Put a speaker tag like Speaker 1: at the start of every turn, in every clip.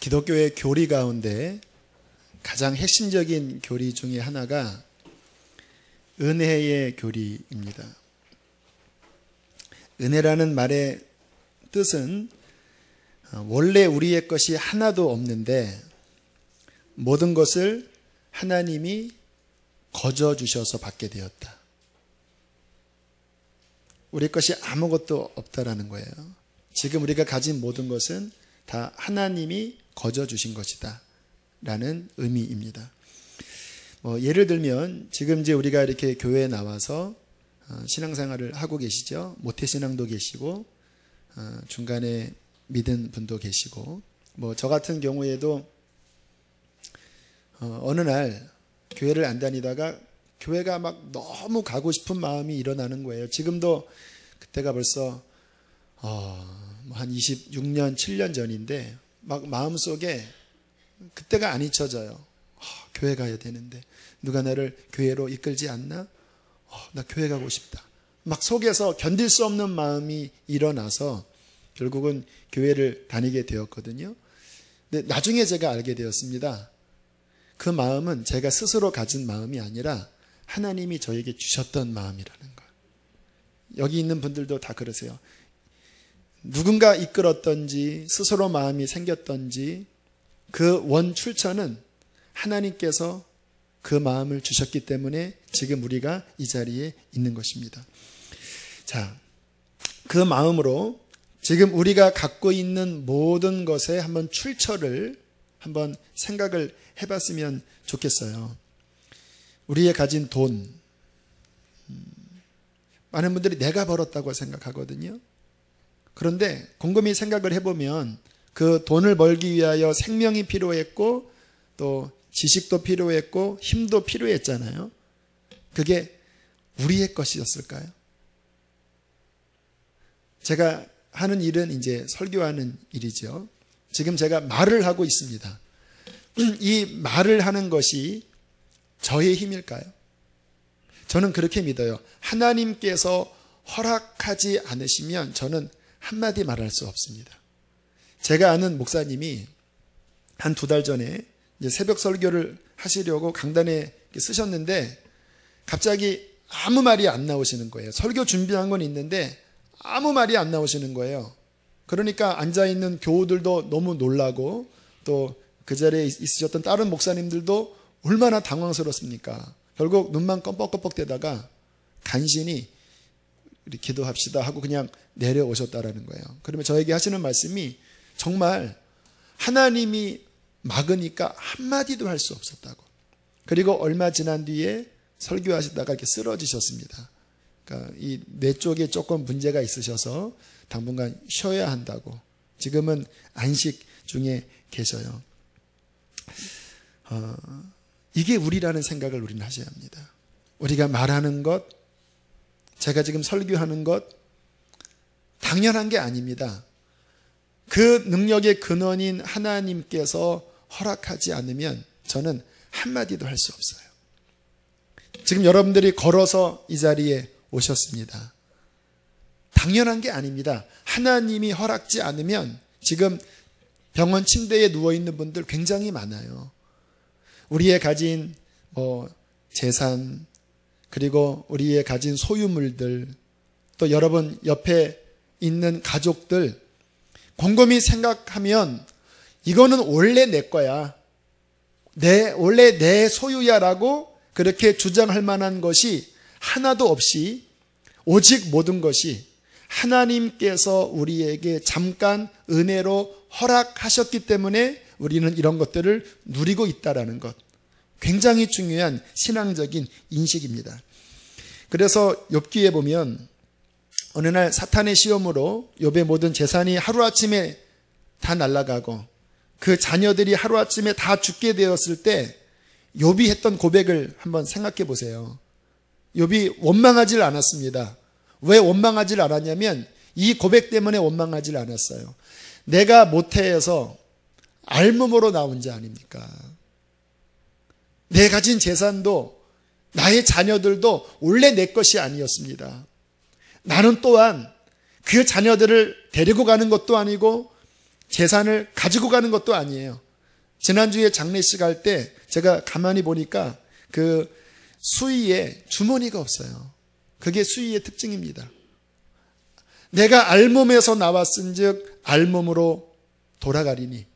Speaker 1: 기독교의 교리 가운데 가장 핵심적인 교리 중에 하나가 은혜의 교리입니다. 은혜라는 말의 뜻은 원래 우리의 것이 하나도 없는데 모든 것을 하나님이 거저 주셔서 받게 되었다. 우리 것이 아무것도 없다라는 거예요. 지금 우리가 가진 모든 것은 다 하나님이 거저 주신 것이다 라는 의미입니다. 예를 들면 지금 이제 우리가 이렇게 교회에 나와서 신앙생활을 하고 계시죠. 모태신앙도 계시고 중간에 믿은 분도 계시고 저 같은 경우에도 어느 날 교회를 안 다니다가 교회가 막 너무 가고 싶은 마음이 일어나는 거예요. 지금도 그때가 벌써 한 26년, 7년 전인데 막 마음속에 그때가 안 잊혀져요. 교회 가야 되는데 누가 나를 교회로 이끌지 않나? 나 교회 가고 싶다. 막 속에서 견딜 수 없는 마음이 일어나서 결국은 교회를 다니게 되었거든요. 근데 나중에 제가 알게 되었습니다. 그 마음은 제가 스스로 가진 마음이 아니라 하나님이 저에게 주셨던 마음이라는 것. 여기 있는 분들도 다 그러세요. 누군가 이끌었던지 스스로 마음이 생겼던지 그 원 출처는 하나님께서 그 마음을 주셨기 때문에 지금 우리가 이 자리에 있는 것입니다. 자, 그 마음으로 지금 우리가 갖고 있는 모든 것의 한번 출처를 한번 생각을 해봤으면 좋겠어요. 우리의 가진 돈, 많은 분들이 내가 벌었다고 생각하거든요. 그런데 곰곰이 생각을 해보면 그 돈을 벌기 위하여 생명이 필요했고 또 지식도 필요했고 힘도 필요했잖아요. 그게 우리의 것이었을까요? 제가 하는 일은 이제 설교하는 일이죠. 지금 제가 말을 하고 있습니다. 이 말을 하는 것이 저의 힘일까요? 저는 그렇게 믿어요. 하나님께서 허락하지 않으시면 저는 한마디 말할 수 없습니다. 제가 아는 목사님이 한 2달 전에 이제 새벽 설교를 하시려고 강단에 쓰셨는데 갑자기 아무 말이 안 나오시는 거예요. 설교 준비한 건 있는데 아무 말이 안 나오시는 거예요. 그러니까 앉아있는 교우들도 너무 놀라고 또 그 자리에 있으셨던 다른 목사님들도 얼마나 당황스럽습니까? 결국 눈만 껌뻑껌뻑 대다가 간신히 우리 기도합시다 하고 그냥 내려오셨다라는 거예요. 그러면 저에게 하시는 말씀이 정말 하나님이 막으니까 한마디도 할 수 없었다고. 그리고 얼마 지난 뒤에 설교하시다가 이렇게 쓰러지셨습니다. 그러니까 이 뇌 쪽에 조금 문제가 있으셔서 당분간 쉬어야 한다고. 지금은 안식 중에 계셔요. 이게 우리라는 생각을 우리는 하셔야 합니다. 우리가 말하는 것, 제가 지금 설교하는 것 당연한 게 아닙니다. 그 능력의 근원인 하나님께서 허락하지 않으면 저는 한마디도 할 수 없어요. 지금 여러분들이 걸어서 이 자리에 오셨습니다. 당연한 게 아닙니다. 하나님이 허락지 않으면 지금 병원 침대에 누워있는 분들 굉장히 많아요. 우리의 가진 재산, 그리고 우리의 가진 소유물들, 또 여러분 옆에 있는 가족들 곰곰이 생각하면 이거는 원래 내 거야. 원래 내 소유야 라고 그렇게 주장할 만한 것이 하나도 없이 오직 모든 것이 하나님께서 우리에게 잠깐 은혜로 허락하셨기 때문에 우리는 이런 것들을 누리고 있다는 것. 굉장히 중요한 신앙적인 인식입니다. 그래서 욥기에 보면 어느 날 사탄의 시험으로 욥의 모든 재산이 하루아침에 다 날아가고 그 자녀들이 하루아침에 다 죽게 되었을 때 욥이 했던 고백을 한번 생각해 보세요. 욥이 원망하질 않았습니다. 왜 원망하질 않았냐면 이 고백 때문에 원망하질 않았어요. 내가 모태에서 알몸으로 나온 자 아닙니까? 내 가진 재산도 나의 자녀들도 원래 내 것이 아니었습니다. 나는 또한 그 자녀들을 데리고 가는 것도 아니고 재산을 가지고 가는 것도 아니에요. 지난주에 장례식 할 때 제가 가만히 보니까 그 수의에 주머니가 없어요. 그게 수의의 특징입니다. 내가 알몸에서 나왔은즉 알몸으로 돌아가리니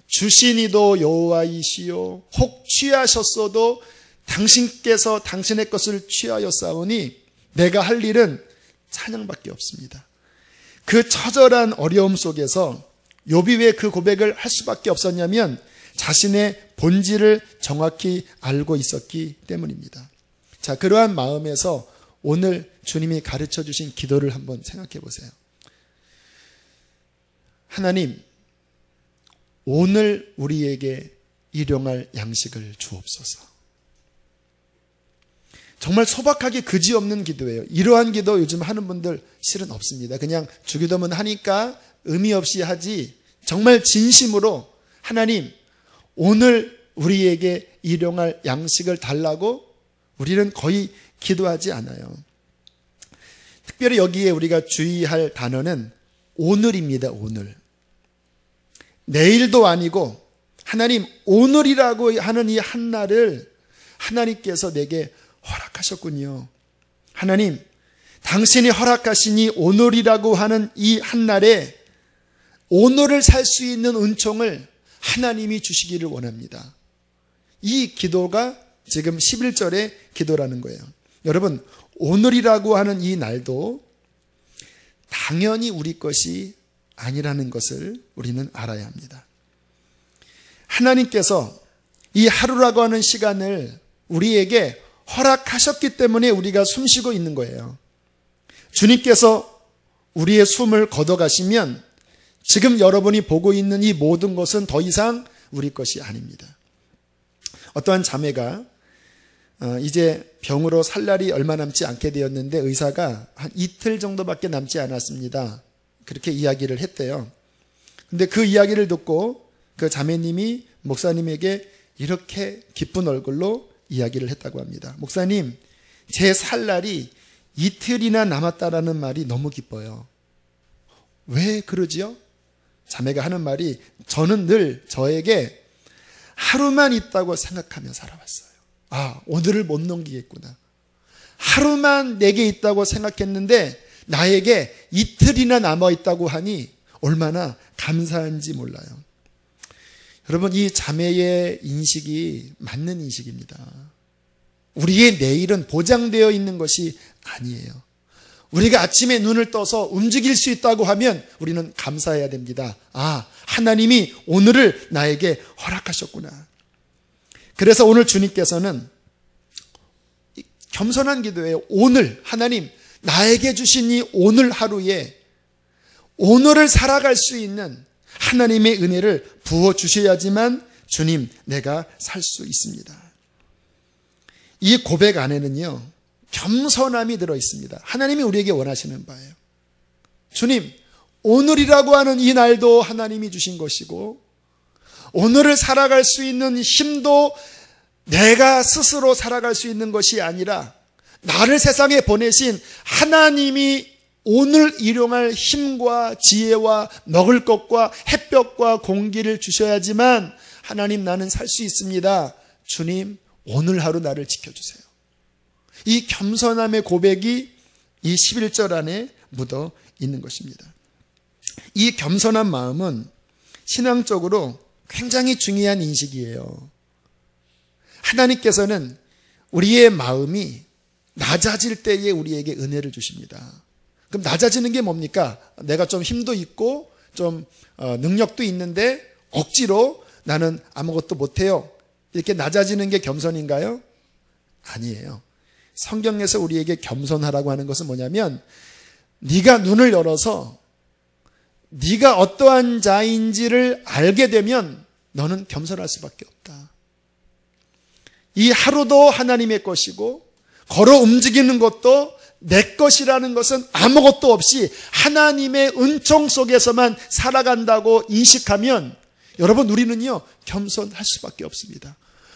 Speaker 1: 주신이도 여호와이시요 혹 취하셨어도 당신께서 당신의 것을 취하였사오니 내가 할 일은 찬양밖에 없습니다. 그 처절한 어려움 속에서 욥이 왜 그 고백을 할 수밖에 없었냐면 자신의 본질을 정확히 알고 있었기 때문입니다. 자, 그러한 마음에서 오늘 주님이 가르쳐 주신 기도를 한번 생각해 보세요. 하나님, 오늘 우리에게 일용할 양식을 주옵소서. 정말 소박하게 그지없는 기도예요. 이러한 기도 요즘 하는 분들 실은 없습니다. 그냥 주기도문 하니까 의미 없이 하지, 정말 진심으로 하나님, 오늘 우리에게 일용할 양식을 달라고 우리는 거의 기도하지 않아요. 특별히 여기에 우리가 주의할 단어는 오늘입니다. 오늘. 내일도 아니고 하나님, 오늘이라고 하는 이 한날을 하나님께서 내게 허락하셨군요. 하나님, 당신이 허락하시니 오늘이라고 하는 이 한날에 오늘을 살 수 있는 은총을 하나님이 주시기를 원합니다. 이 기도가 지금 11절의 기도라는 거예요. 여러분, 오늘이라고 하는 이 날도 당연히 우리 것이 아니라는 것을 우리는 알아야 합니다. 하나님께서 이 하루라고 하는 시간을 우리에게 허락하셨기 때문에 우리가 숨쉬고 있는 거예요. 주님께서 우리의 숨을 걷어가시면 지금 여러분이 보고 있는 이 모든 것은 더 이상 우리 것이 아닙니다. 어떠한 자매가 이제 병으로 살 날이 얼마 남지 않게 되었는데 의사가 한 이틀 정도밖에 남지 않았습니다. 그렇게 이야기를 했대요. 근데 그 이야기를 듣고 그 자매님이 목사님에게 이렇게 기쁜 얼굴로 이야기를 했다고 합니다. 목사님, 제 살 날이 이틀이나 남았다라는 말이 너무 기뻐요. 왜 그러지요? 자매가 하는 말이, 저는 늘 저에게 하루만 있다고 생각하며 살아왔어요. 아, 오늘을 못 넘기겠구나. 하루만 내게 있다고 생각했는데 나에게 이틀이나 남아있다고 하니 얼마나 감사한지 몰라요. 여러분, 이 자매의 인식이 맞는 인식입니다. 우리의 내일은 보장되어 있는 것이 아니에요. 우리가 아침에 눈을 떠서 움직일 수 있다고 하면 우리는 감사해야 됩니다. 아, 하나님이 오늘을 나에게 허락하셨구나. 그래서 오늘 주님께서는 겸손한 기도예요. 오늘 하나님, 나에게 주신 이 오늘 하루에 오늘을 살아갈 수 있는 하나님의 은혜를 부어주셔야지만 주님, 내가 살 수 있습니다. 이 고백 안에는요, 겸손함이 들어있습니다. 하나님이 우리에게 원하시는 바예요. 주님, 오늘이라고 하는 이 날도 하나님이 주신 것이고 오늘을 살아갈 수 있는 힘도 내가 스스로 살아갈 수 있는 것이 아니라 나를 세상에 보내신 하나님이 오늘 일용할 힘과 지혜와 먹을 것과 햇볕과 공기를 주셔야지만 하나님, 나는 살 수 있습니다. 주님, 오늘 하루 나를 지켜주세요. 이 겸손함의 고백이 이 11절 안에 묻어 있는 것입니다. 이 겸손한 마음은 신앙적으로 굉장히 중요한 인식이에요. 하나님께서는 우리의 마음이 낮아질 때에 우리에게 은혜를 주십니다. 그럼 낮아지는 게 뭡니까? 내가 좀 힘도 있고 좀 능력도 있는데 억지로 나는 아무것도 못해요. 이렇게 낮아지는 게 겸손인가요? 아니에요. 성경에서 우리에게 겸손하라고 하는 것은 뭐냐면 네가 눈을 열어서 네가 어떠한 자인지를 알게 되면 너는 겸손할 수밖에 없다. 이 하루도 하나님의 것이고 걸어 움직이는 것도 내 것이라는 것은 아무것도 없이 하나님의 은총 속에서만 살아간다고 인식하면 여러분, 우리는요 겸손할 수밖에 없습니다.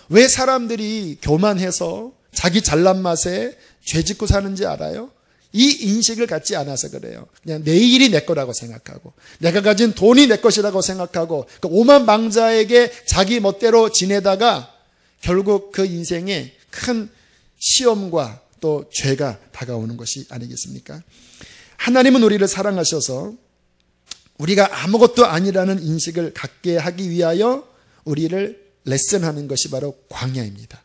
Speaker 1: 왜 사람들이 교만해서 자기 잘난 맛에 죄 짓고 사는지 알아요? 이 인식을 갖지 않아서 그래요. 그냥 내일이 내 거라고 생각하고, 내가 가진 돈이 내 것이라고 생각하고, 그 오만방자에게 자기 멋대로 지내다가 결국 그 인생에 큰 시험과 또 죄가 다가오는 것이 아니겠습니까? 하나님은 우리를 사랑하셔서 우리가 아무것도 아니라는 인식을 갖게 하기 위하여 우리를 레슨하는 것이 바로 광야입니다.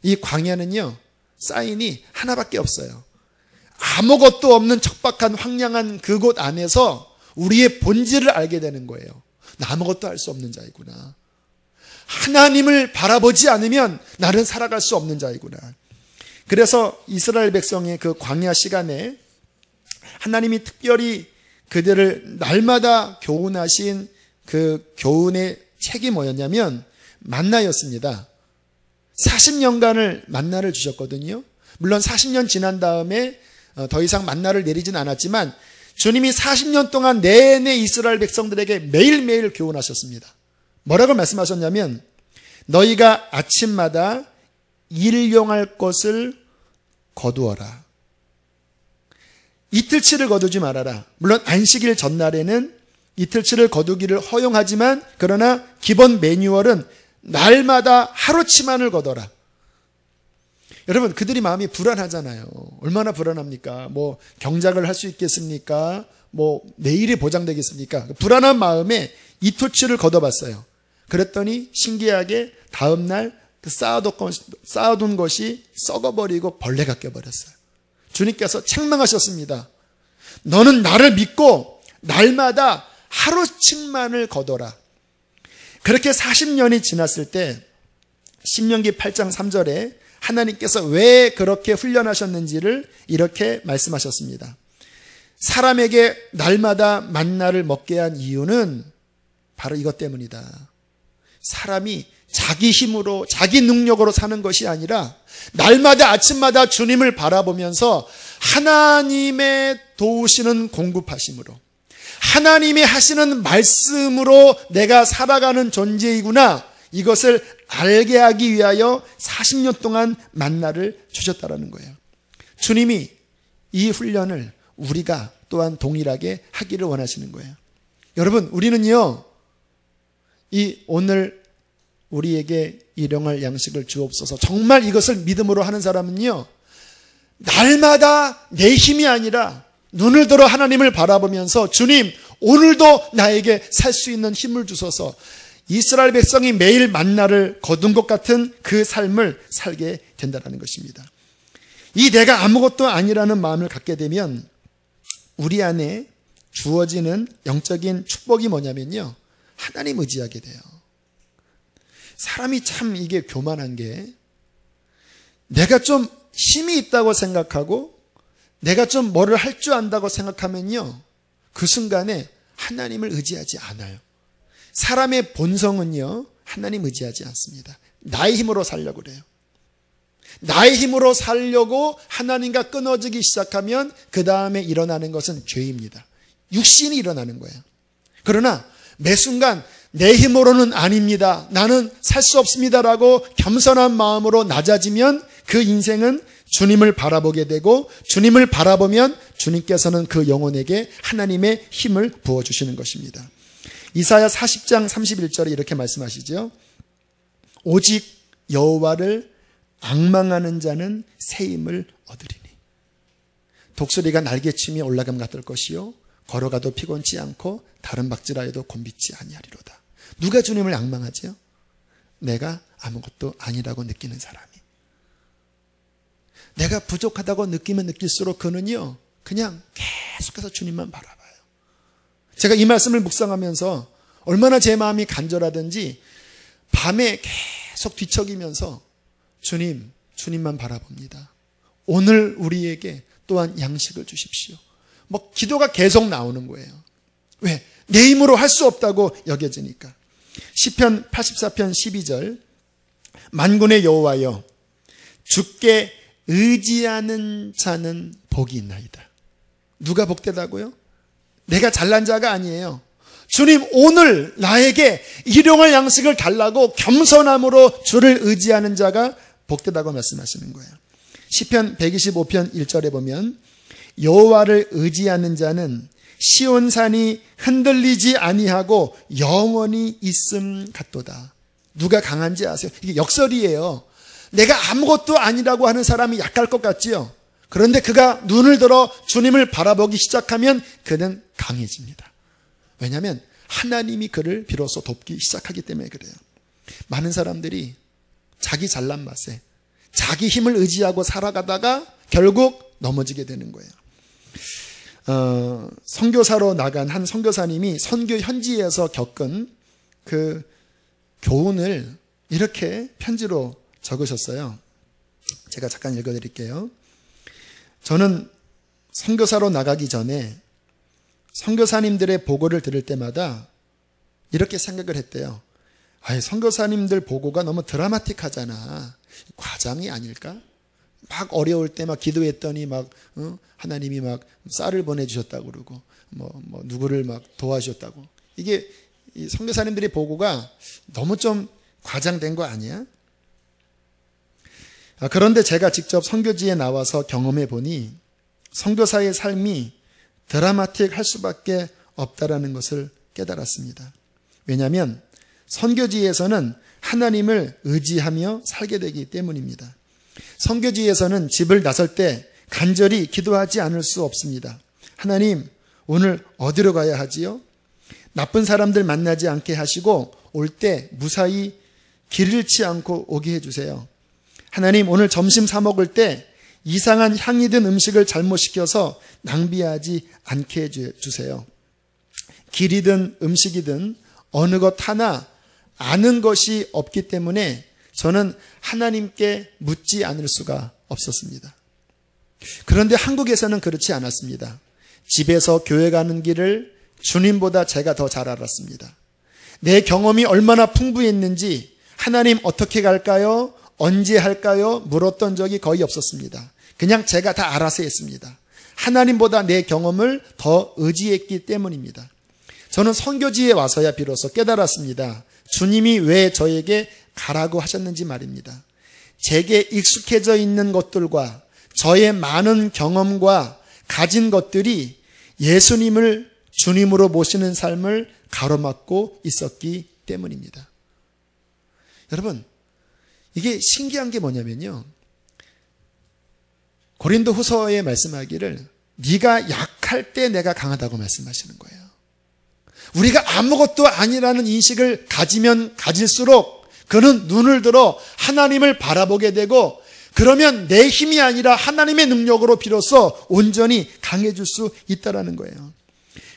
Speaker 1: 이 광야는요, 사인이 하나밖에 없어요. 아무것도 없는 척박한 황량한 그곳 안에서 우리의 본질을 알게 되는 거예요. 나 아무것도 할 수 없는 자이구나. 하나님을 바라보지 않으면 나는 살아갈 수 없는 자이구나. 그래서 이스라엘 백성의 그 광야 시간에 하나님이 특별히 그들을 날마다 교훈하신 그 교훈의 책이 뭐였냐면 만나였습니다. 40년간을 만나를 주셨거든요. 물론 40년 지난 다음에 더 이상 만나를 내리진 않았지만 주님이 40년 동안 내내 이스라엘 백성들에게 매일매일 교훈하셨습니다. 뭐라고 말씀하셨냐면 너희가 아침마다 일용할 것을 거두어라. 이틀치를 거두지 말아라. 물론 안식일 전날에는 이틀치를 거두기를 허용하지만 그러나 기본 매뉴얼은 날마다 하루치만을 거둬라. 여러분, 그들이 마음이 불안하잖아요. 얼마나 불안합니까? 뭐 경작을 할 수 있겠습니까? 뭐 내일이 보장되겠습니까? 불안한 마음에 이틀치를 거둬봤어요. 그랬더니 신기하게 다음날 그 쌓아둔 것이 썩어버리고 벌레가 껴버렸어요. 주님께서 책망하셨습니다. 너는 나를 믿고 날마다 하루씩만을 거둬라. 그렇게 40년이 지났을 때 신명기 8장 3절에 하나님께서 왜 그렇게 훈련하셨는지를 이렇게 말씀하셨습니다. 사람에게 날마다 만나를 먹게 한 이유는 바로 이것 때문이다. 사람이 자기 힘으로 자기 능력으로 사는 것이 아니라 날마다 아침마다 주님을 바라보면서 하나님의 도우시는 공급하심으로 하나님이 하시는 말씀으로 내가 살아가는 존재이구나, 이것을 알게 하기 위하여 40년 동안 만나를 주셨다라는 거예요. 주님이 이 훈련을 우리가 또한 동일하게 하기를 원하시는 거예요. 여러분, 우리는요, 이 오늘 우리에게 일용할 양식을 주옵소서, 정말 이것을 믿음으로 하는 사람은요, 날마다 내 힘이 아니라 눈을 들어 하나님을 바라보면서 주님, 오늘도 나에게 살 수 있는 힘을 주소서, 이스라엘 백성이 매일 만나를 거둔 것 같은 그 삶을 살게 된다는 것입니다. 이 내가 아무것도 아니라는 마음을 갖게 되면 우리 안에 주어지는 영적인 축복이 뭐냐면요, 하나님 의지하게 돼요. 사람이 참 이게 교만한 게, 내가 좀 힘이 있다고 생각하고 내가 좀 뭐를 할 줄 안다고 생각하면요, 그 순간에 하나님을 의지하지 않아요. 사람의 본성은요, 하나님 의지하지 않습니다. 나의 힘으로 살려고 그래요. 나의 힘으로 살려고 하나님과 끊어지기 시작하면 그 다음에 일어나는 것은 죄입니다. 육신이 일어나는 거예요. 그러나 매 순간 내 힘으로는 아닙니다, 나는 살 수 없습니다라고 겸손한 마음으로 낮아지면 그 인생은 주님을 바라보게 되고, 주님을 바라보면 주님께서는 그 영혼에게 하나님의 힘을 부어주시는 것입니다. 이사야 40장 31절에 이렇게 말씀하시죠. 오직 여호와를 앙망하는 자는 새 힘을 얻으리니 독수리가 날개치며 올라감 같을 것이요 걸어가도 피곤치 않고 다른 박질하여도 곤비지 아니하리로다. 누가 주님을 앙망하죠? 내가 아무것도 아니라고 느끼는 사람이. 내가 부족하다고 느끼면 느낄수록 그는요, 그냥 계속해서 주님만 바라봐요. 제가 이 말씀을 묵상하면서 얼마나 제 마음이 간절하든지 밤에 계속 뒤척이면서 주님만 바라봅니다. 오늘 우리에게 또한 양식을 주십시오. 뭐 기도가 계속 나오는 거예요. 왜? 내 힘으로 할 수 없다고 여겨지니까. 시편 84편 12절, 만군의 여호와여, 주께 의지하는 자는 복이 있나이다. 누가 복되다고요? 내가 잘난 자가 아니에요. 주님, 오늘 나에게 일용할 양식을 달라고 겸손함으로 주를 의지하는 자가 복되다고 말씀하시는 거예요. 시편 125편 1절에 보면 여호와를 의지하는 자는 시온산이 흔들리지 아니하고 영원히 있음 같도다. 누가 강한지 아세요? 이게 역설이에요. 내가 아무것도 아니라고 하는 사람이 약할 것 같지요. 그런데 그가 눈을 들어 주님을 바라보기 시작하면 그는 강해집니다. 왜냐하면 하나님이 그를 비로소 돕기 시작하기 때문에 그래요. 많은 사람들이 자기 잘난 맛에 자기 힘을 의지하고 살아가다가 결국 넘어지게 되는 거예요. 선교사로 나간 한 선교사님이 선교 현지에서 겪은 그 교훈을 이렇게 편지로 적으셨어요. 제가 잠깐 읽어드릴게요. 저는 선교사로 나가기 전에 선교사님들의 보고를 들을 때마다 이렇게 생각을 했대요. 선교사님들 보고가 너무 드라마틱하잖아. 과장이 아닐까? 막 어려울 때 막 기도했더니 막 하나님이 막 쌀을 보내주셨다고 그러고 뭐 누구를 막 도와주셨다고. 이게 이 선교사님들의 보고가 너무 좀 과장된 거 아니야? 그런데 제가 직접 선교지에 나와서 경험해 보니 선교사의 삶이 드라마틱할 수밖에 없다라는 것을 깨달았습니다. 왜냐하면 선교지에서는 하나님을 의지하며 살게 되기 때문입니다. 선교지에서는 집을 나설 때 간절히 기도하지 않을 수 없습니다. 하나님, 오늘 어디로 가야 하지요? 나쁜 사람들 만나지 않게 하시고 올 때 무사히 길 잃지 않고 오게 해주세요. 하나님, 오늘 점심 사 먹을 때 이상한 향이 든 음식을 잘못 시켜서 낭비하지 않게 해주세요. 길이든 음식이든 어느 것 하나 아는 것이 없기 때문에 저는 하나님께 묻지 않을 수가 없었습니다. 그런데 한국에서는 그렇지 않았습니다. 집에서 교회 가는 길을 주님보다 제가 더 잘 알았습니다. 내 경험이 얼마나 풍부했는지 하나님 어떻게 갈까요? 언제 할까요? 물었던 적이 거의 없었습니다. 그냥 제가 다 알아서 했습니다. 하나님보다 내 경험을 더 의지했기 때문입니다. 저는 선교지에 와서야 비로소 깨달았습니다. 주님이 왜 저에게 가라고 하셨는지 말입니다. 제게 익숙해져 있는 것들과 저의 많은 경험과 가진 것들이 예수님을 주님으로 모시는 삶을 가로막고 있었기 때문입니다. 여러분, 이게 신기한 게 뭐냐면요. 고린도 후서에 말씀하기를 네가 약할 때 내가 강하다고 말씀하시는 거예요. 우리가 아무것도 아니라는 인식을 가지면 가질수록 그는 눈을 들어 하나님을 바라보게 되고 그러면 내 힘이 아니라 하나님의 능력으로 비로소 온전히 강해질 수 있다는 거예요.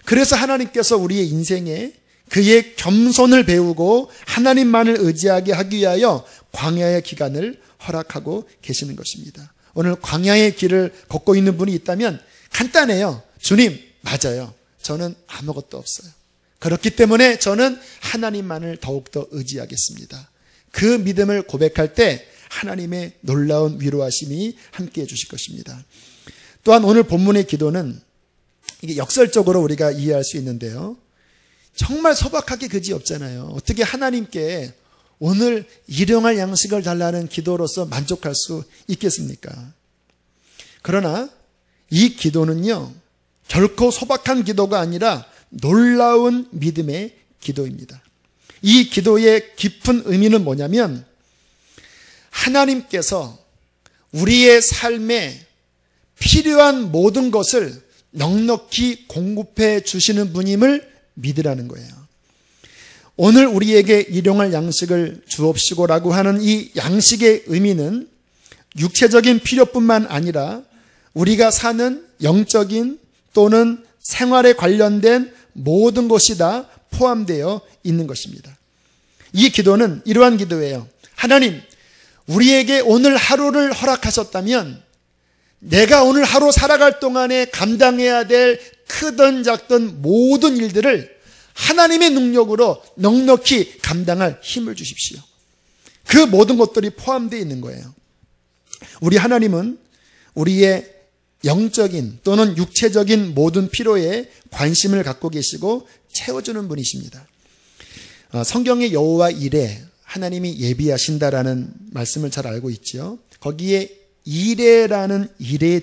Speaker 1: 그래서 하나님께서 우리의 인생에 그의 겸손을 배우고 하나님만을 의지하게 하기 위하여 광야의 기간을 허락하고 계시는 것입니다. 오늘 광야의 길을 걷고 있는 분이 있다면 간단해요. 주님, 맞아요. 저는 아무것도 없어요. 그렇기 때문에 저는 하나님만을 더욱더 의지하겠습니다. 그 믿음을 고백할 때 하나님의 놀라운 위로하심이 함께해 주실 것입니다. 또한 오늘 본문의 기도는 이게 역설적으로 우리가 이해할 수 있는데요. 정말 소박하게 그지없잖아요. 어떻게 하나님께 오늘 일용할 양식을 달라는 기도로서 만족할 수 있겠습니까? 그러나 이 기도는요, 결코 소박한 기도가 아니라 놀라운 믿음의 기도입니다. 이 기도의 깊은 의미는 뭐냐면 하나님께서 우리의 삶에 필요한 모든 것을 넉넉히 공급해 주시는 분임을 믿으라는 거예요. 오늘 우리에게 일용할 양식을 주옵시고라고 하는 이 양식의 의미는 육체적인 필요뿐만 아니라 우리가 사는 영적인 또는 생활에 관련된 모든 것이 다 포함되어 있는 것입니다. 이 기도는 이러한 기도예요. 하나님, 우리에게 오늘 하루를 허락하셨다면 내가 오늘 하루 살아갈 동안에 감당해야 될 크든 작든 모든 일들을 하나님의 능력으로 넉넉히 감당할 힘을 주십시오. 그 모든 것들이 포함되어 있는 거예요. 우리 하나님은 우리의 영적인 또는 육체적인 모든 필요에 관심을 갖고 계시고 채워주는 분이십니다. 성경의 여호와 이레, 하나님이 예비하신다라는 말씀을 잘 알고 있죠. 거기에 이레라는 이레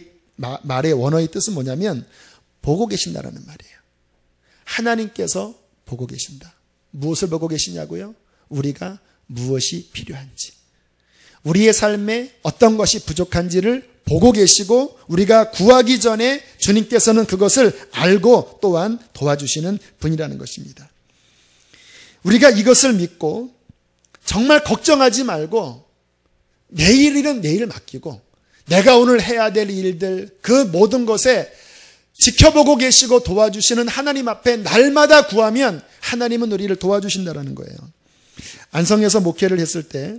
Speaker 1: 말의 원어의 뜻은 뭐냐면 보고 계신다라는 말이에요. 하나님께서 보고 계신다. 무엇을 보고 계시냐고요? 우리가 무엇이 필요한지, 우리의 삶에 어떤 것이 부족한지를 보고 계시고 우리가 구하기 전에 주님께서는 그것을 알고 또한 도와주시는 분이라는 것입니다. 우리가 이것을 믿고 정말 걱정하지 말고 내일 일은 내일 맡기고 내가 오늘 해야 될 일들 그 모든 것에 지켜보고 계시고 도와주시는 하나님 앞에 날마다 구하면 하나님은 우리를 도와주신다는 거예요. 안성에서 목회를 했을 때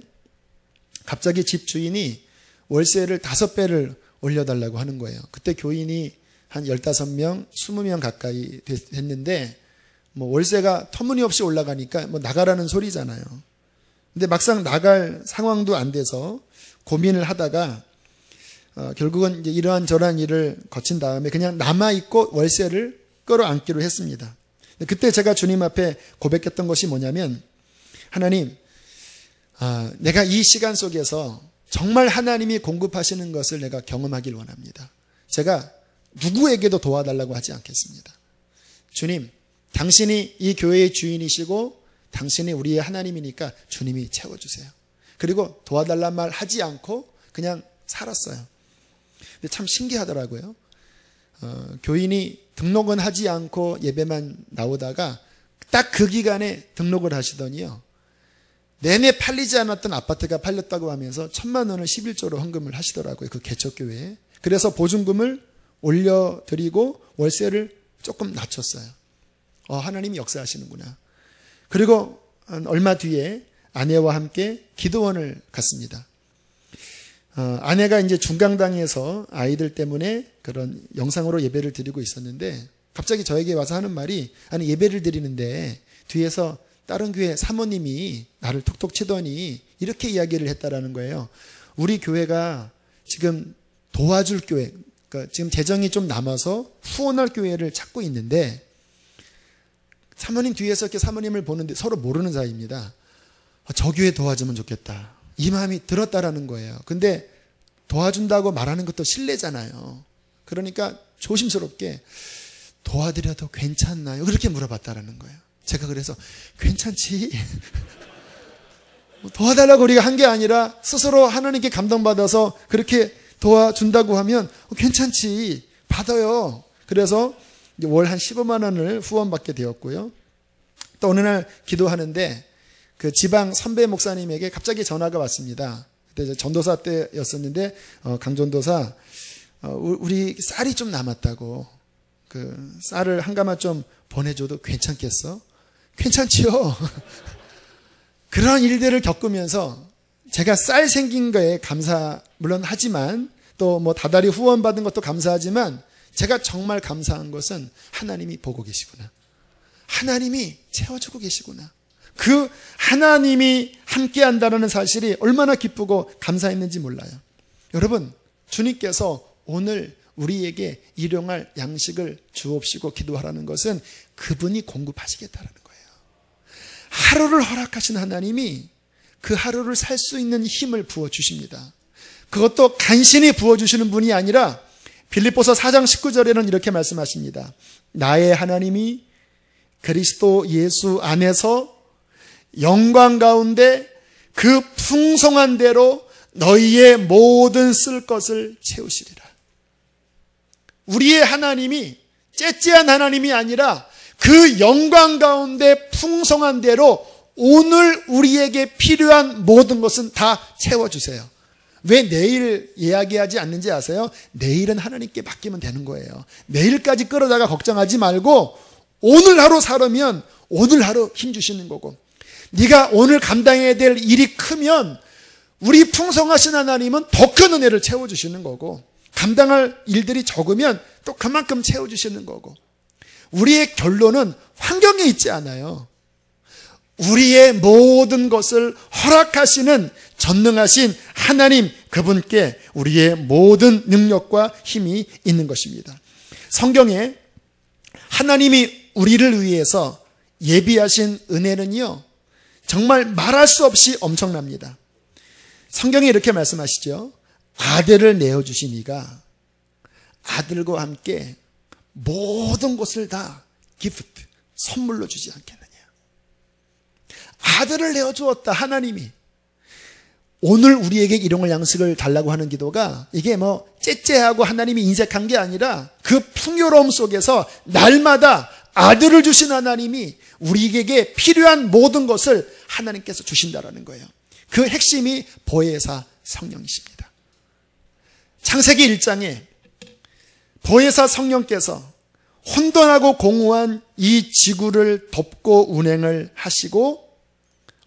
Speaker 1: 갑자기 집 주인이 월세를 5배를 올려달라고 하는 거예요. 그때 교인이 한 15명, 20명 가까이 됐는데 뭐 월세가 터무니없이 올라가니까 뭐 나가라는 소리잖아요. 근데 막상 나갈 상황도 안 돼서 고민을 하다가 결국은 이제 이러한 일을 거친 다음에 그냥 남아있고 월세를 끌어안기로 했습니다. 그때 제가 주님 앞에 고백했던 것이 뭐냐면, 하나님, 내가 이 시간 속에서 정말 하나님이 공급하시는 것을 내가 경험하길 원합니다. 제가 누구에게도 도와달라고 하지 않겠습니다. 주님, 당신이 이 교회의 주인이시고 당신이 우리의 하나님이니까 주님이 채워주세요. 그리고 도와달란 말 하지 않고 그냥 살았어요. 근데 참 신기하더라고요. 교인이 등록은 하지 않고 예배만 나오다가 딱 그 기간에 등록을 하시더니요, 내내 팔리지 않았던 아파트가 팔렸다고 하면서 1,000만 원을 11조로 헌금을 하시더라고요. 그 개척교회에. 그래서 보증금을 올려드리고 월세를 조금 낮췄어요. 하나님이 역사하시는구나. 그리고 얼마 뒤에 아내와 함께 기도원을 갔습니다. 아내가 이제 중강당에서 아이들 때문에 그런 영상으로 예배를 드리고 있었는데 갑자기 저에게 와서 하는 말이, 아니 예배를 드리는데 뒤에서 다른 교회 사모님이 나를 톡톡 치더니 이렇게 이야기를 했다라는 거예요. 우리 교회가 지금 도와줄 교회, 그러니까 지금 재정이 좀 남아서 후원할 교회를 찾고 있는데, 사모님 뒤에서 이렇게 사모님을 보는데 서로 모르는 사이입니다. 저 교회 도와주면 좋겠다, 이 마음이 들었다라는 거예요. 근데 도와준다고 말하는 것도 실례잖아요. 그러니까 조심스럽게 도와드려도 괜찮나요? 그렇게 물어봤다라는 거예요. 제가 그래서 괜찮지. 도와달라고 우리가 한 게 아니라 스스로 하나님께 감동받아서 그렇게 도와준다고 하면 괜찮지, 받아요. 그래서 월 한 15만 원을 후원받게 되었고요. 또 어느 날 기도하는데 그 지방 선배 목사님에게 갑자기 전화가 왔습니다. 그때 전도사 때였었는데 강전도사, 우리 쌀이 좀 남았다고, 그 쌀을 한 가마 좀 보내줘도 괜찮겠어? 괜찮지요. 그런 일들을 겪으면서 제가 쌀 생긴 거에 감사 물론 하지만, 또 뭐 다달이 후원받은 것도 감사하지만, 제가 정말 감사한 것은 하나님이 보고 계시구나, 하나님이 채워주고 계시구나, 그 하나님이 함께 한다는 사실이 얼마나 기쁘고 감사했는지 몰라요. 여러분, 주님께서 오늘 우리에게 일용할 양식을 주옵시고 기도하라는 것은 그분이 공급하시겠다라는 거예요. 하루를 허락하신 하나님이 그 하루를 살 수 있는 힘을 부어주십니다. 그것도 간신히 부어주시는 분이 아니라 빌립보서 4장 19절에는 이렇게 말씀하십니다. 나의 하나님이 그리스도 예수 안에서 영광 가운데 그 풍성한 대로 너희의 모든 쓸 것을 채우시리라. 우리의 하나님이 째째한 하나님이 아니라 그 영광 가운데 풍성한 대로 오늘 우리에게 필요한 모든 것은 다 채워주세요. 왜 내일 이야기하지 않는지 아세요? 내일은 하나님께 맡기면 되는 거예요. 내일까지 끌어다가 걱정하지 말고 오늘 하루 살으면 오늘 하루 힘주시는 거고, 네가 오늘 감당해야 될 일이 크면 우리 풍성하신 하나님은 더 큰 은혜를 채워주시는 거고, 감당할 일들이 적으면 또 그만큼 채워주시는 거고, 우리의 결론은 환경에 있지 않아요. 우리의 모든 것을 허락하시는 전능하신 하나님, 그분께 우리의 모든 능력과 힘이 있는 것입니다. 성경에 하나님이 우리를 위해서 예비하신 은혜는요, 정말 말할 수 없이 엄청납니다. 성경에 이렇게 말씀하시죠. 아들을 내어주신 이가 아들과 함께 모든 것을 다 기프트, 선물로 주지 않겠느냐. 아들을 내어주었다 하나님이. 오늘 우리에게 일용할 양식을 달라고 하는 기도가 이게 뭐 째째하고 하나님이 인색한 게 아니라 그 풍요로움 속에서 날마다 아들을 주신 하나님이 우리에게 필요한 모든 것을 하나님께서 주신다라는 거예요. 그 핵심이 보혜사 성령이십니다. 창세기 1장에 보혜사 성령께서 혼돈하고 공허한 이 지구를 덮고 운행을 하시고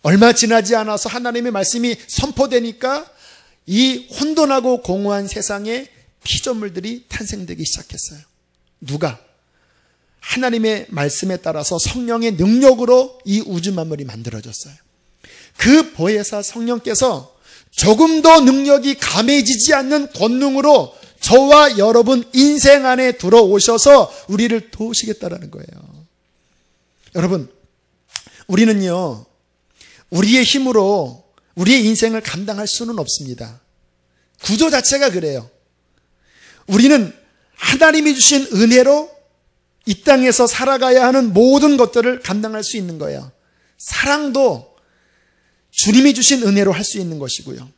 Speaker 1: 얼마 지나지 않아서 하나님의 말씀이 선포되니까 이 혼돈하고 공허한 세상에 피조물들이 탄생되기 시작했어요. 누가? 하나님의 말씀에 따라서 성령의 능력으로 이 우주 만물이 만들어졌어요. 그 보혜사 성령께서 조금 더 능력이 감해지지 않는 권능으로 저와 여러분 인생 안에 들어오셔서 우리를 도우시겠다라는 거예요. 여러분, 우리는요, 우리의 힘으로 우리의 인생을 감당할 수는 없습니다. 구조 자체가 그래요. 우리는 하나님이 주신 은혜로 이 땅에서 살아가야 하는 모든 것들을 감당할 수 있는 거예요. 사랑도 주님이 주신 은혜로 할 수 있는 것이고요.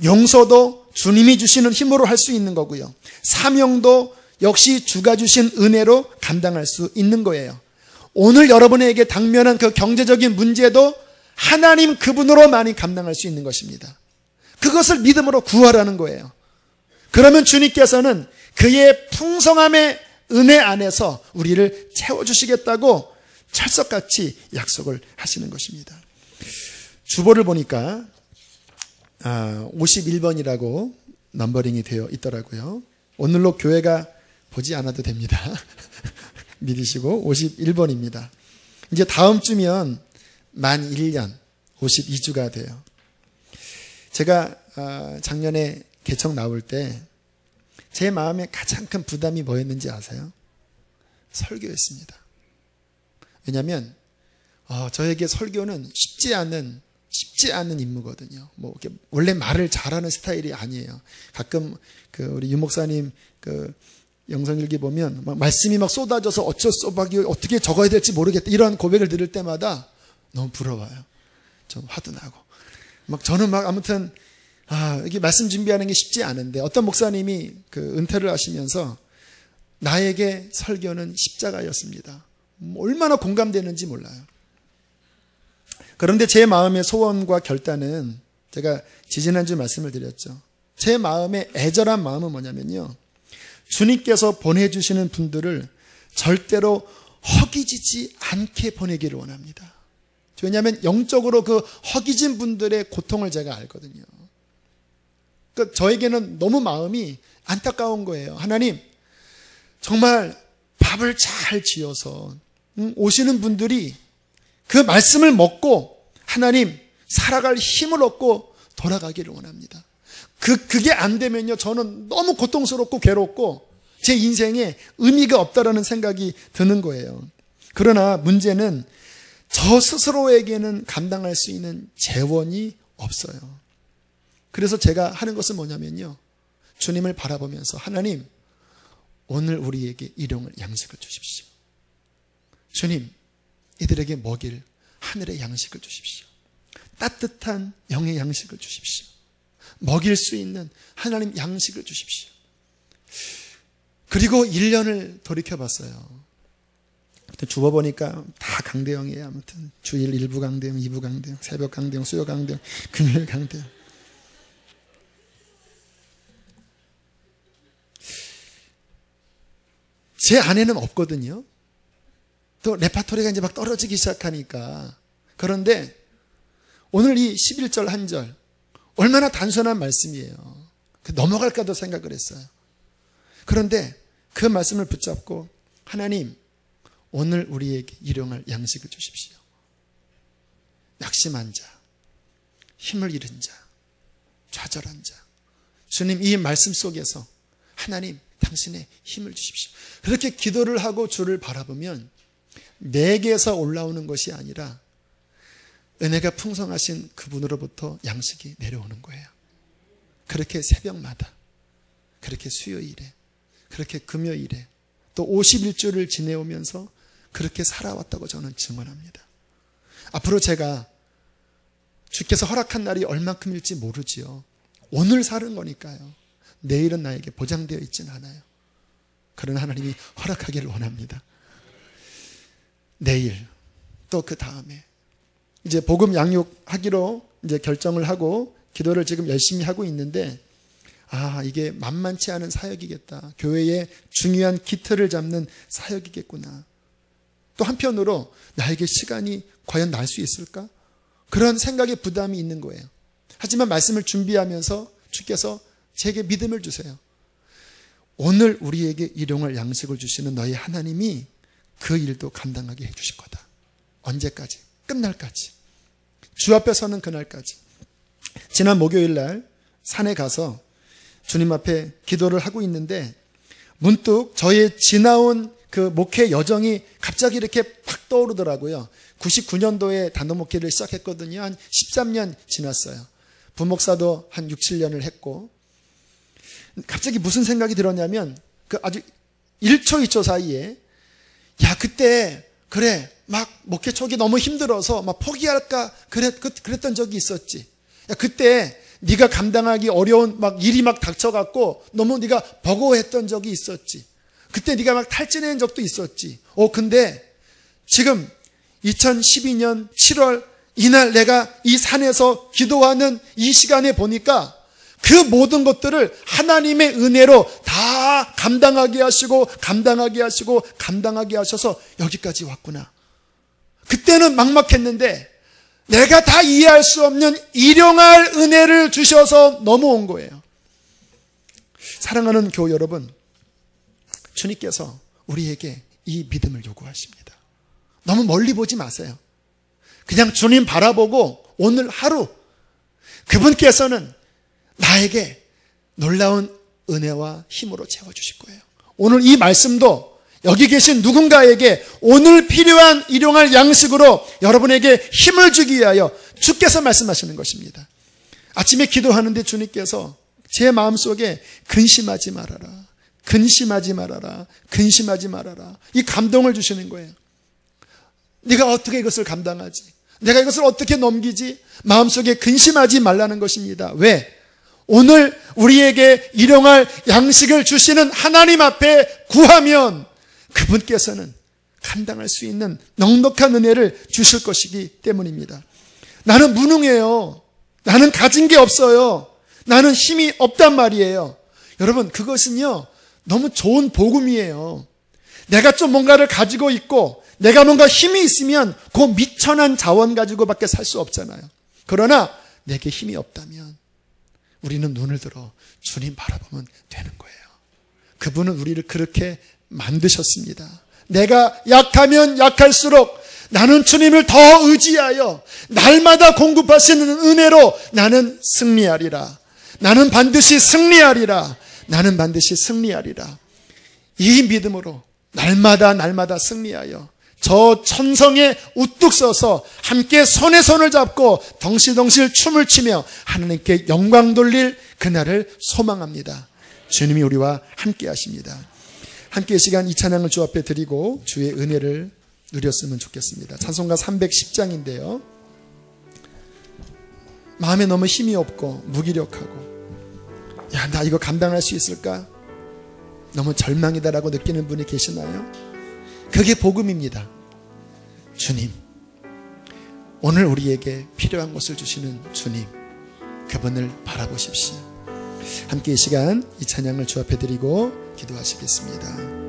Speaker 1: 용서도 주님이 주시는 힘으로 할 수 있는 거고요. 사명도 역시 주가 주신 은혜로 감당할 수 있는 거예요. 오늘 여러분에게 당면한 그 경제적인 문제도 하나님 그분으로만이 감당할 수 있는 것입니다. 그것을 믿음으로 구하라는 거예요. 그러면 주님께서는 그의 풍성함의 은혜 안에서 우리를 채워주시겠다고 철석같이 약속을 하시는 것입니다. 주보를 보니까 51번이라고 넘버링이 되어 있더라고요. 오늘로 교회가 보지 않아도 됩니다. 믿으시고 51번입니다. 이제 다음 주면 만 1년 52주가 돼요. 제가 작년에 개척 나올 때 제 마음에 가장 큰 부담이 뭐였는지 아세요? 설교였습니다. 왜냐하면 저에게 설교는 쉽지 않은 임무거든요. 뭐 이렇게 원래 말을 잘하는 스타일이 아니에요. 가끔 우리 유 목사님 영성일기 보면 막 말씀이 막 쏟아져서 어떻게 적어야 될지 모르겠다 이런 고백을 들을 때마다 너무 부러워요. 좀 화도 나고 막 저는 막 아무튼 이게 말씀 준비하는 게 쉽지 않은데 어떤 목사님이 은퇴를 하시면서 나에게 설교는 십자가였습니다. 얼마나 공감되는지 몰라요. 그런데 제 마음의 소원과 결단은 제가 지지난주 말씀을 드렸죠. 제 마음의 애절한 마음은 뭐냐면요. 주님께서 보내주시는 분들을 절대로 허기지지 않게 보내기를 원합니다. 왜냐하면 영적으로 그 허기진 분들의 고통을 제가 알거든요. 그러니까 저에게는 너무 마음이 안타까운 거예요. 하나님, 정말 밥을 잘 지어서 오시는 분들이 그 말씀을 먹고 하나님 살아갈 힘을 얻고 돌아가기를 원합니다. 그게 안 되면요, 저는 너무 고통스럽고 괴롭고 제 인생에 의미가 없다라는 생각이 드는 거예요. 그러나 문제는 저 스스로에게는 감당할 수 있는 재원이 없어요. 그래서 제가 하는 것은 뭐냐면요, 주님을 바라보면서 하나님, 오늘 우리에게 일용할 양식을 주십시오. 주님, 이들에게 먹일 하늘의 양식을 주십시오. 따뜻한 영의 양식을 주십시오. 먹일 수 있는 하나님 양식을 주십시오. 그리고 1년을 돌이켜봤어요. 주워보니까 다 강대형이에요. 아무튼 주일 1부 강대형, 2부 강대형, 새벽 강대형, 수요 강대형, 금요일 강대형. 제 안에는 없거든요. 또 레파토리가 이제 막 떨어지기 시작하니까. 그런데 오늘 이 11절 한 절 얼마나 단순한 말씀이에요. 넘어갈까도 생각을 했어요. 그런데 그 말씀을 붙잡고 하나님, 오늘 우리에게 일용할 양식을 주십시오. 낙심한 자, 힘을 잃은 자, 좌절한 자, 주님 이 말씀 속에서 하나님 당신의 힘을 주십시오. 그렇게 기도를 하고 주를 바라보면 내게서 올라오는 것이 아니라 은혜가 풍성하신 그분으로부터 양식이 내려오는 거예요. 그렇게 새벽마다, 그렇게 수요일에, 그렇게 금요일에 또 51주를 지내오면서 그렇게 살아왔다고 저는 증언합니다. 앞으로 제가 주께서 허락한 날이 얼만큼일지 모르지요. 오늘 사는 거니까요. 내일은 나에게 보장되어 있지는 않아요. 그러나 하나님이 허락하기를 원합니다. 내일 또 그 다음에 이제 복음 양육하기로 이제 결정을 하고 기도를 지금 열심히 하고 있는데, 이게 만만치 않은 사역이겠다. 교회의 중요한 기틀을 잡는 사역이겠구나. 또 한편으로 나에게 시간이 과연 날 수 있을까? 그런 생각에 부담이 있는 거예요. 하지만 말씀을 준비하면서 주께서 제게 믿음을 주세요. 오늘 우리에게 일용할 양식을 주시는 너희 하나님이 그 일도 감당하게 해주실 거다. 언제까지? 끝날까지. 주 앞에 서는 그날까지. 지난 목요일 날 산에 가서 주님 앞에 기도를 하고 있는데 문득 저의 지나온 그 목회 여정이 갑자기 이렇게 팍 떠오르더라고요. 99년도에 단독 목회를 시작했거든요. 한 13년 지났어요. 부목사도 한 6, 7년을 했고, 갑자기 무슨 생각이 들었냐면 그 아주 1초 2초 사이에 그때 그래 막 목회 초기 너무 힘들어서 막 포기할까 그랬던 적이 있었지. 그때 네가 감당하기 어려운 막 일이 막 닥쳐갖고 너무 네가 버거워했던 적이 있었지. 그때 네가 막 탈진한 적도 있었지. 근데 지금 2012년 7월 이날 내가 이 산에서 기도하는 이 시간에 보니까 그 모든 것들을 하나님의 은혜로 다 감당하게 하시고 감당하게 하셔서 여기까지 왔구나. 그때는 막막했는데 내가 다 이해할 수 없는 일용할 은혜를 주셔서 넘어온 거예요. 사랑하는 교우 여러분, 주님께서 우리에게 이 믿음을 요구하십니다. 너무 멀리 보지 마세요. 그냥 주님 바라보고 오늘 하루 그분께서는 나에게 놀라운 은혜와 힘으로 채워주실 거예요. 오늘 이 말씀도 여기 계신 누군가에게 오늘 필요한 일용할 양식으로 여러분에게 힘을 주기 위하여 주께서 말씀하시는 것입니다. 아침에 기도하는데 주님께서 제 마음속에 근심하지 말아라, 근심하지 말아라, 근심하지 말아라, 이 감동을 주시는 거예요. 네가 어떻게 이것을 감당하지? 내가 이것을 어떻게 넘기지? 마음속에 근심하지 말라는 것입니다. 왜? 오늘 우리에게 일용할 양식을 주시는 하나님 앞에 구하면 그분께서는 감당할 수 있는 넉넉한 은혜를 주실 것이기 때문입니다. 나는 무능해요. 나는 가진 게 없어요. 나는 힘이 없단 말이에요. 여러분, 그것은요 너무 좋은 복음이에요. 내가 좀 뭔가를 가지고 있고 내가 뭔가 힘이 있으면 그 미천한 자원 가지고밖에 살 수 없잖아요. 그러나 내게 힘이 없다면 우리는 눈을 들어 주님 바라보면 되는 거예요. 그분은 우리를 그렇게 만드셨습니다. 내가 약하면 약할수록 나는 주님을 더 의지하여 날마다 공급하시는 은혜로 나는 승리하리라. 나는 반드시 승리하리라. 나는 반드시 승리하리라. 이 믿음으로 날마다 승리하여 저 천성에 우뚝 서서 함께 손에 손을 잡고 덩실덩실 춤을 추며 하나님께 영광 돌릴 그날을 소망합니다. 주님이 우리와 함께 하십니다. 함께 이 시간 이 찬양을 주 앞에 드리고 주의 은혜를 누렸으면 좋겠습니다. 찬송가 310장인데요. 마음에 너무 힘이 없고 무기력하고 나 이거 감당할 수 있을까? 너무 절망이다라고 느끼는 분이 계시나요? 그게 복음입니다. 주님, 오늘 우리에게 필요한 것을 주시는 주님, 그분을 바라보십시오. 함께 이 시간 이 찬양을 주 앞에 드리고 기도하시겠습니다.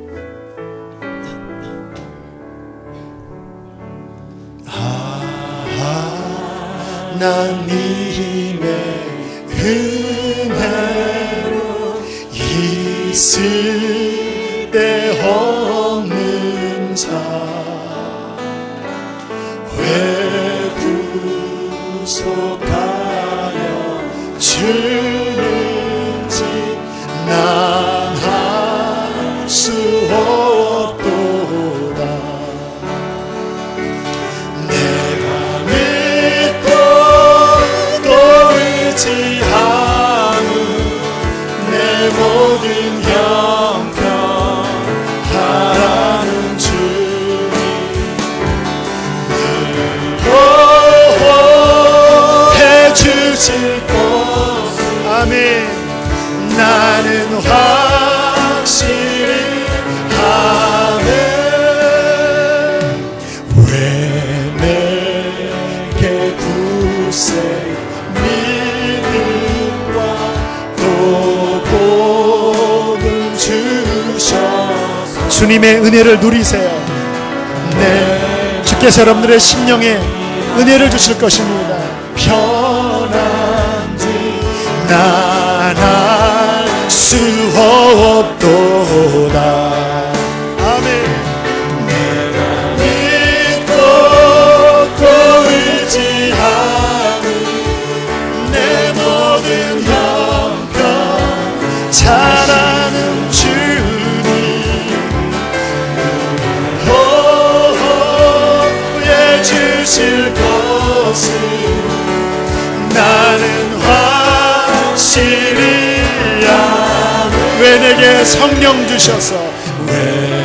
Speaker 1: 하나님의 은혜로 있을 데 없는 자 왜 구속하여 주는지 난 알 수 없도다. 내가 믿고 또 의지하는 내 모든 형편 왜 내게 굳세 믿음과 또 복을 주셔서 주님의 은혜를 누리세요. 네, 주께서 여러분들의 심령에 은혜를 주실 것입니다. 편한지 난 알 수 없도다. 아멘. 내가 믿고 또 의지하는 내 모든 형편 잘 아는 주님 보호해 주실 것을 나는 확실히 아네. 왜 내게 성령 주셔서 왜